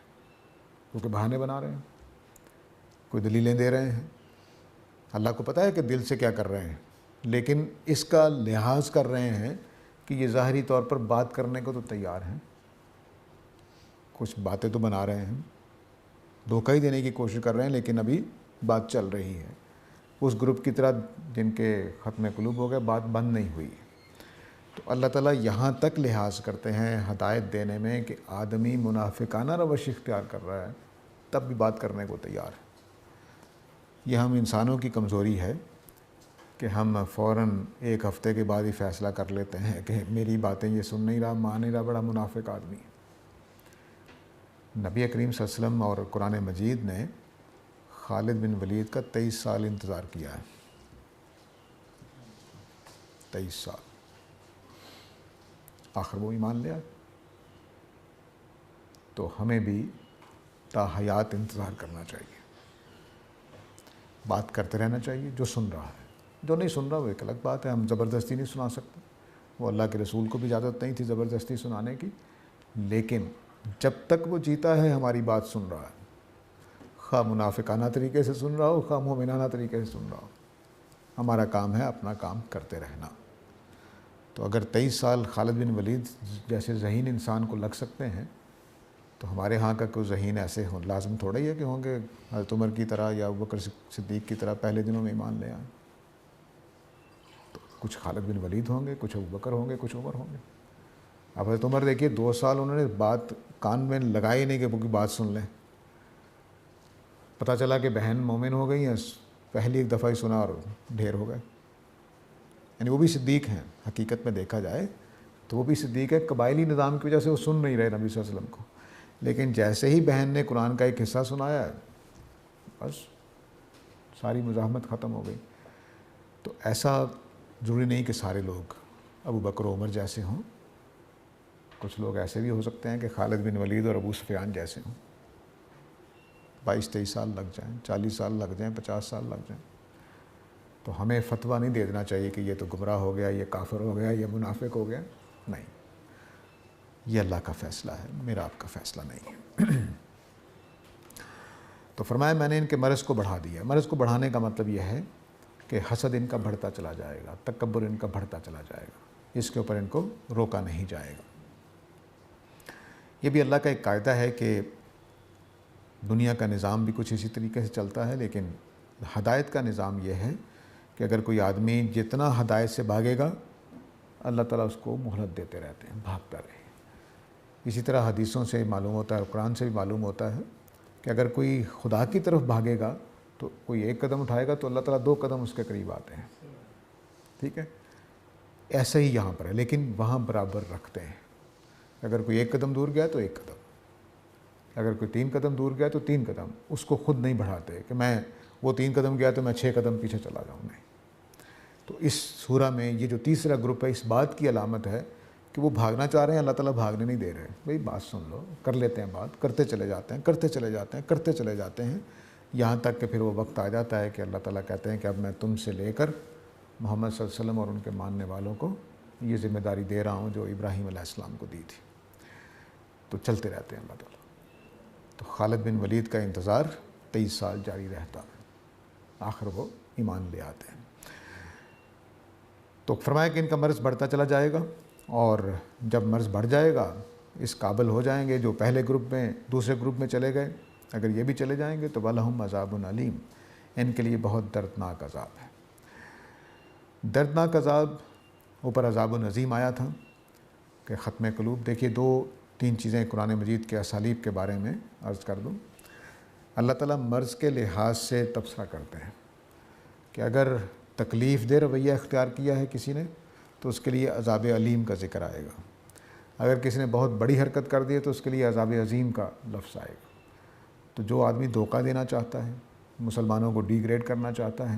کیونکہ بہانے بنا رہے ہیں، کوئی دلیلیں دے رہے ہیں۔ اللہ کو پتہ ہے کہ دل سے کیا کر رہے ہیں، لیکن اس کا لحاظ کر رہے ہیں کہ یہ ظاہری طور پر بات کرنے کو تو تیار ہیں، کچھ باتیں تو بنا رہے ہیں، دھوکہ ہی دینے کی کوشش کر رہے ہیں، لیکن ابھی بات چل رہی ہے۔ اس گروپ کی طرح جن کے ختم قلوب ہو گئے، بات بند نہیں ہوئی۔ تو اللہ تعالیٰ یہاں تک لحاظ کرتے ہیں ہدایت دینے میں کہ آدمی منافقانہ روش اختیار کر رہا ہے تب بھی بات کرنے کو تیار ہے۔ یہ ہم انسانوں کی کمزوری ہے کہ ہم فوراً ایک ہفتے کے بعد ہی فیصلہ کر لیتے ہیں کہ میری باتیں یہ سن نہیں رہا، مان نہیں رہا، بڑا منافق آدمی ہے۔ نبی کریم صلی اللہ علیہ وسلم اور قرآن مجید نے خالد بن ولید کا 23 سال انتظار کیا ہے، 23 سال، آخر وہ ایمان لیا۔ تو ہمیں بھی تا حیات انتظار کرنا چاہیے، بات کرتے رہنا چاہیے جو سن رہا ہے۔ جو نہیں سن رہا وہ ایک الگ بات ہے، ہم زبردستی نہیں سنا سکتے، وہ اللہ کے رسول کو بھی اجازت نہیں تھی زبردستی سنانے کی، لیکن جب تک وہ جیتا ہے ہماری بات سن رہا ہے، خواہ منافقانہ طریقے سے سن رہا ہو، خواہ مومنانہ طریقے سے سن رہا ہو، ہمارا کام ہے اپنا کام کرتے رہنا۔ تو اگر 23 سال خالد بن ولید جیسے ذہین انسان کو لگ سکتے ہیں، تو ہمارے ہاں کا کوئی ذہین ایسے لازم تھوڑا ہی ہے کہ ہوں گے حضرت عمر کی طرح یا ابوبکر صدیق کی طرح پہلے دنوں میں ایمان لے آئیں۔ تو کچھ خالد بن ولید ہوں گے، کچھ ابوبکر ہوں گے، کچھ عمر ہوں گے۔ اب حضرت عمر دیکھیے 2 سال انہوں نے بات کان میں لگائی نہیں کہ وہ کی بات سن لیں، پتہ چلا کہ بہن مومن ہو گئی ہیں، پہلی ایک دفعہ ہی سنا اور ڈھیر ہو گئے۔ یعنی وہ بھی صدیق ہیں، حقیقت میں دیکھا جائے تو وہ بھی صدیق ہے، قبائلی نظام کی وجہ سے وہ سن نہیں رہے نبی صلی اللہ علیہ وسلم کو، لیکن جیسے ہی بہن نے قرآن کا ایک حصہ سنایا ہے بس ساری مزاحمت ختم ہو گئی۔ تو ایسا ضروری نہیں کہ سارے لوگ ابو بکر و عمر جیسے ہوں، کچھ لوگ ایسے بھی ہو سکتے ہیں کہ خالد بن ولید اور ابو سفیان جیسے ہوں، 22-23 سال لگ جائیں، 40 سال لگ جائیں، 50 سال لگ جائیں۔ تو ہمیں فتویٰ نہیں دے دینا چاہیے کہ یہ تو گمراہ ہو گیا، یہ کافر ہو گیا، یہ منافق ہو گیا، نہیں، یہ اللہ کا فیصلہ ہے، میرا آپ کا فیصلہ نہیں ہے۔ تو فرمایا میں نے ان کے مرض کو بڑھا دیا۔ مرض کو بڑھانے کا مطلب یہ ہے کہ حسد ان کا بڑھتا چلا جائے گا، تکبر ان کا بڑھتا چلا جائے گا، اس کے اوپر ان کو روکا نہیں جائے گا۔ یہ بھی اللہ کا ایک قاعدہ ہے کہ دنیا کا نظام بھی کچھ اسی طریقے سے چلتا ہے، لیکن ہدایت کا نظام یہ ہے کہ اگر کوئی آدمی جتنا ہدایت سے بھاگے گا اللہ تعالیٰ اس کو مہلت دیتے رہتے ہیں، بھاگتا رہے۔ اسی طرح حدیثوں سے معلوم ہوتا ہے اور قرآن سے بھی معلوم ہوتا ہے کہ اگر کوئی خدا کی طرف بھاگے گا تو کوئی ایک قدم اٹھائے گا تو اللہ تعالیٰ 2 قدم اس کے قریب آتے ہیں، ٹھیک ہے؟ ایسا ہی یہاں پر ہے، لیکن وہاں برابر رکھتے ہیں۔ اگر کوئی 1 قدم دور گیا تو 1 قدم، اگر کوئی 3 قدم دور گیا تو 3 قدم، اس کو خود نہیں بڑھاتے کہ میں وہ 3 قدم گیا تو میں 6 قدم پیچھے چلا جاؤں، نہیں۔ تو اس سورہ میں یہ جو تیسرا گروپ ہے، اس بات کی علامت ہے کہ وہ بھاگنا چاہ رہے ہیں، اللہ تعالیٰ بھاگنے نہیں دے رہے۔ بھئی بات سن لو، کر لیتے ہیں بات، کرتے چلے جاتے ہیں، کرتے چلے جاتے ہیں، کرتے چلے جاتے ہیں، یہاں تک کہ پھر وہ وقت آ جاتا ہے کہ اللہ تعالیٰ کہتے ہیں کہ اب میں تم سے لے کر محمد صلی اللہ علیہ وسلم اور ان کے ماننے والوں کو یہ ذمہ داری دے رہا ہوں جو ابراہیم علیہ السلام کو دی تھی۔ تو چلتے رہتے ہیں اللہ تعالیٰ۔ تو خالد بن ولید کا انتظار 23 سال جاری رہتا ہے، آخر وہ ایمان لے آتے ہیں۔ تو فرمایا کہ ان کا مرض بڑھتا چلا جائے گا، اور جب مرض بڑھ جائے گا اس قابل ہو جائیں گے جو پہلے گروپ میں دوسرے گروپ میں چلے گئے، اگر یہ بھی چلے جائیں گے تو وَلَهُمْ عَذَابٌ علیم، ان کے لیے بہت دردناک عذاب ہے۔ دردناک عذاب اوپر عذاب عظیم آیا تھا کہ ختم قلوب۔ دیکھیے 2-3 چیزیں قرآن مجید کے اسالیب کے بارے میں عرض کر دوں۔ اللہ تعالیٰ مرض کے لحاظ سے تبصرہ کرتے ہیں کہ اگر تکلیف دہ رویہ اختیار کیا ہے کسی نے تو اس کے لیے عذاب علیم کا ذکر آئے گا، اگر کسی نے بہت بڑی حرکت کر دی ہے تو اس کے لیے عذاب عظیم کا لفظ آئے گا۔ تو جو آدمی دھوکہ دینا چاہتا ہے، مسلمانوں کو ڈی گریڈ کرنا چاہتا ہے،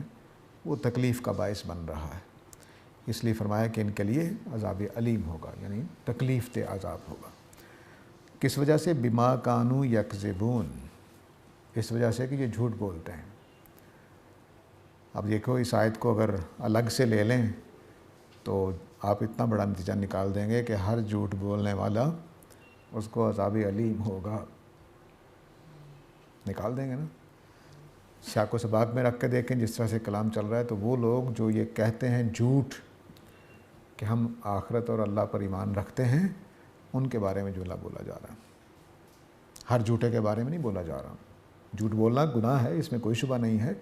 وہ تکلیف کا باعث بن رہا ہے، اس لیے فرمایا کہ ان کے لیے عذاب علیم ہوگا، یعنی تکلیف دہ عذاب ہوگا۔ کس وجہ سے؟ بما کانوا یکذبون، اس وجہ سے کہ یہ جھوٹ بولتے ہیں۔ اب دیکھو اس آیت کو اگر الگ سے لے لیں تو آپ اتنا بڑا نتیجہ نکال دیں گے کہ ہر جھوٹ بولنے والا اس کو عذاب علیم ہوگا. نکال دیں گے نا. سیاق و سباق میں رکھ کے دیکھیں جس طرح سے کلام چل رہا ہے. تو وہ لوگ جو یہ کہتے ہیں جھوٹ کہ ہم آخرت اور اللہ پر ایمان رکھتے ہیں، ان کے بارے میں جملہ بولا جا رہا ہے. ہر جھوٹے کے بارے میں نہیں بولا جا رہا. جھوٹ بولنا گناہ ہے، اس میں کوئی شبہ نہیں ہے،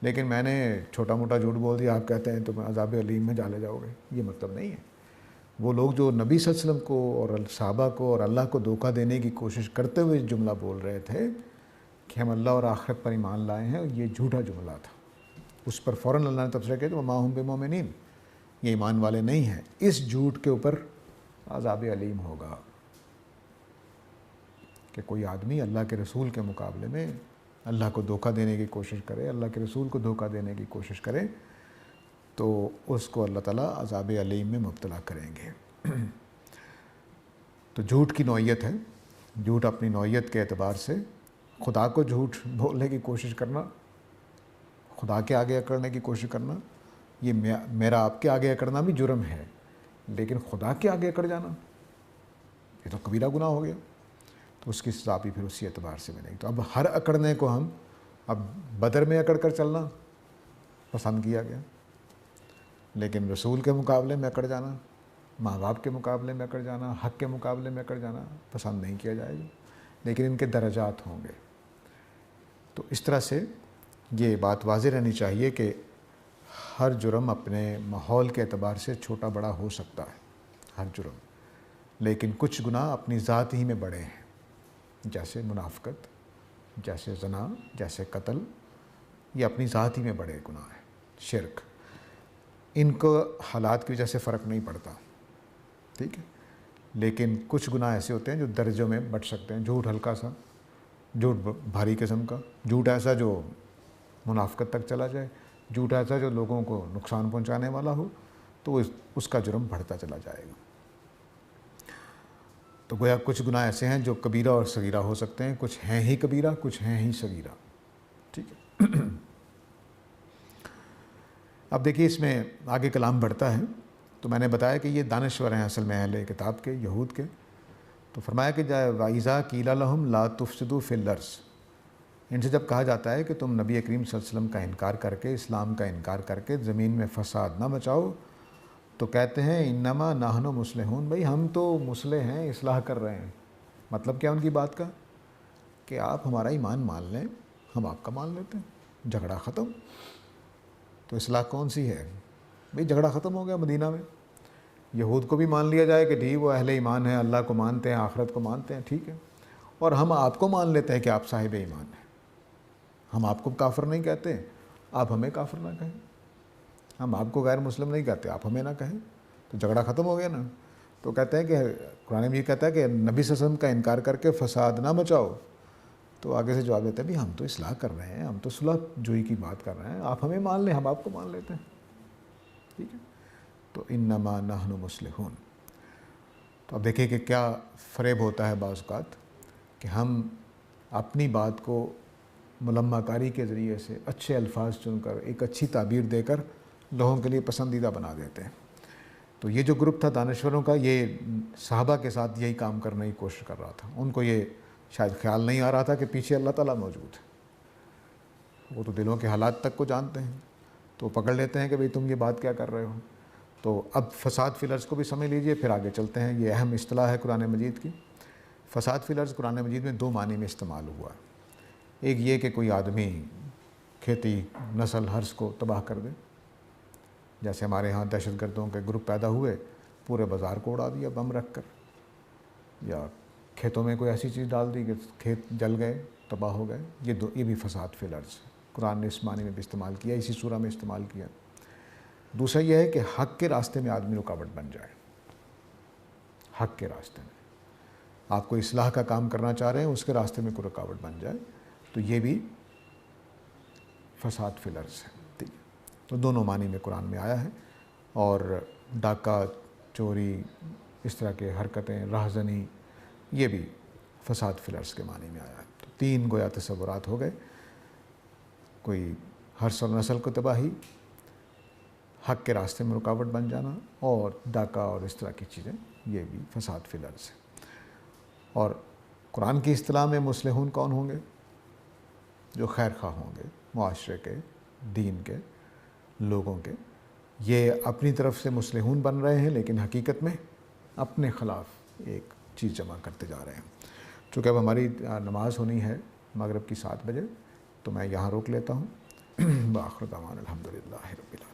لیکن میں نے چھوٹا موٹا جھوٹ بول دیا، آپ کہتے ہیں تم عذاب علیم میں ڈالے جاؤ گے، یہ مطلب نہیں ہے. وہ لوگ جو نبی صلی اللہ علیہ وسلم کو اور صحابہ کو اور اللہ کو دھوکہ دینے کی کوشش کرتے ہوئے جملہ بول رہے تھے کہ ہم اللہ اور آخرت پر ایمان لائے ہیں، یہ جھوٹا جملہ تھا. اس پر فوراً اللہ نے تبصرہ کیا کہ وما ہم بمؤمنین، یہ ایمان والے نہیں ہیں. اس جھوٹ کے اوپر عذاب علیم ہوگا کہ کوئی آدمی اللہ کے رسول کے مقابلے میں اللہ کو دھوکہ دینے کی کوشش کرے، اللہ کے رسول کو دھوکہ دینے کی کوشش کرے، تو اس کو اللہ تعالیٰ عذاب علیم میں مبتلا کریں گے. تو جھوٹ کی نوعیت ہے. جھوٹ اپنی نوعیت کے اعتبار سے خدا کو جھوٹ بولنے کی کوشش کرنا، خدا کے آگے اکڑنے کی کوشش کرنا، یہ میرا آپ کے آگے اکڑنا بھی جرم ہے، لیکن خدا کے آگے اکڑ جانا یہ تو کبیرہ گناہ ہو گیا. تو اس کی سزا بھی پھر اسی اعتبار سے ملے گی. تو اب ہر اکڑنے کو ہم اب بدر میں اکڑ کر چلنا پسند کیا گیا، لیکن رسول کے مقابلے میں اکڑ جانا، ماں باپ کے مقابلے میں اکڑ جانا، حق کے مقابلے میں اکڑ جانا پسند نہیں کیا جائے گا، لیکن ان کے درجات ہوں گے. تو اس طرح سے یہ بات واضح رہنی چاہیے کہ ہر جرم اپنے ماحول کے اعتبار سے چھوٹا بڑا ہو سکتا ہے، ہر جرم، لیکن کچھ گناہ اپنی ذات ہی میں بڑے ہیں، جیسے منافقت، جیسے زنا، جیسے قتل، یہ اپنی ذات ہی میں بڑے گناہ ہیں. شرک، ان کو حالات کی وجہ سے فرق نہیں پڑتا، ٹھیک ہے، لیکن کچھ گناہ ایسے ہوتے ہیں جو درجوں میں بٹ سکتے ہیں. جھوٹ ہلکا سا، جھوٹ بھاری قسم کا، جھوٹ ایسا جو منافقت تک چلا جائے، جھوٹ ایسا جو لوگوں کو نقصان پہنچانے والا ہو، تو اس کا جرم بڑھتا چلا جائے گا. تو گویا کچھ گناہ ایسے ہیں جو کبیرہ اور صغیرہ ہو سکتے ہیں، کچھ ہیں ہی کبیرہ، کچھ ہیں ہی صغیرہ، ٹھیک ہے. اب دیکھیے اس میں آگے کلام بڑھتا ہے. تو میں نے بتایا کہ یہ دانشور ہیں اصل میں اہل کتاب کے، یہود کے. تو فرمایا کہ وَإِذَا قِيلَ لَهُمْ لَا تُفْسِدُوا فِي الْأَرْضِ، ان سے جب کہا جاتا ہے کہ تم نبی کریم صلی اللہ علیہ وسلم کا انکار کر کے، اسلام کا انکار کر کے زمین میں فساد نہ مچاؤ، تو کہتے ہیں انما نحن مصلحون، بھائی ہم تو مصلح ہیں، اصلاح کر رہے ہیں. مطلب کیا ان کی بات کا؟ کہ آپ ہمارا ایمان مان لیں، ہم آپ کا مان لیتے ہیں، جھگڑا ختم. تو اصلاح کون سی ہے بھئی؟ جھگڑا ختم ہو گیا مدینہ میں. یہود کو بھی مان لیا جائے کہ ٹھیک وہ اہل ایمان ہیں، اللہ کو مانتے ہیں، آخرت کو مانتے ہیں، ٹھیک ہے، اور ہم آپ کو مان لیتے ہیں کہ آپ صاحب ایمان ہیں. ہم آپ کو کافر نہیں کہتے، آپ ہمیں کافر نہ کہیں. ہم آپ کو غیر مسلم نہیں کہتے، آپ ہمیں نہ کہیں. تو جھگڑا ختم ہو گیا نا. تو کہتے ہیں کہ قرآن مجید کہتا ہے کہ نبی صلی اللہ علیہ وسلم کا انکار کر کے فساد نہ مچاؤ. تو آگے سے جواب دیتے ہیں بھی ہم تو اصلاح کر رہے ہیں، ہم تو صلح جوئی کی بات کر رہے ہیں، آپ ہمیں مان لیں، ہم آپ کو مان لیتے ہیں، ٹھیک ہے. تو انما نحن مصلحون. تو اب دیکھیں کہ کیا فریب ہوتا ہے بعض اوقات کہ ہم اپنی بات کو ملمہ کاری کے ذریعے سے اچھے الفاظ چن کر، ایک اچھی تعبیر دے کر لوگوں کے لیے پسندیدہ بنا دیتے ہیں. تو یہ جو گروپ تھا دانشوروں کا، یہ صحابہ کے ساتھ یہی کام کرنے کی کوشش کر رہا تھا. ان کو یہ شاید خیال نہیں آ رہا تھا کہ پیچھے اللہ تعالیٰ موجود ہے. وہ تو دلوں کے حالات تک کو جانتے ہیں، تو پکڑ لیتے ہیں کہ بھئی تم یہ بات کیا کر رہے ہو. تو اب فساد فی الارض کو بھی سمجھ لیجئے، پھر آگے چلتے ہیں. یہ اہم اصطلاح ہے قرآن مجید کی. فساد فی الارض قرآن مجید میں دو معنی میں استعمال ہوا. ایک یہ کہ کوئی آدمی کھیتی، نسل، حرث کو تباہ کر دے، جیسے ہمارے ہاں دہشت گردوں کے گروپ پیدا ہوئے، پورے بازار کو اڑا دیا بم رکھ کر، یا کھیتوں میں کوئی ایسی چیز ڈال دی کہ کھیت جل گئے، تباہ ہو گئے. یہ بھی فساد فی الارض ہے. قرآن نے اس معنی میں بھی استعمال کیا، اسی سورہ میں استعمال کیا. دوسرا یہ ہے کہ حق کے راستے میں آدمی رکاوٹ بن جائے. حق کے راستے میں آپ کوئی اصلاح کا کام کرنا چاہ رہے ہیں، اس کے راستے میں کوئی رکاوٹ بن جائے، تو یہ بھی فساد فی الارض ہے. ٹھیک ہے. تو دونوں معنی میں قرآن میں آیا ہے. اور ڈاکہ، چوری، اس طرح کے حرکتیں، راہزنی، یہ بھی فساد فی الارض کے معنی میں آیا ہے. تو تین گویا تصورات ہو گئے: کوئی حرث اور نسل کو تباہی، حق کے راستے میں رکاوٹ بن جانا، اور ڈاکہ اور اس طرح کی چیزیں، یہ بھی فساد فی الارض ہے۔ اور قرآن کی اصطلاح میں مصلحون کون ہوں گے؟ جو خیر خواہ ہوں گے معاشرے کے، دین کے، لوگوں کے۔ یہ اپنی طرف سے مصلحون بن رہے ہیں، لیکن حقیقت میں اپنے خلاف ایک چیز جمع کرتے جا رہے ہیں۔ چونکہ اب ہماری نماز ہونی ہے مغرب کی 7 بجے، تو میں یہاں روک لیتا ہوں۔ بآخر دعوانا الحمدللہ رب العالمین۔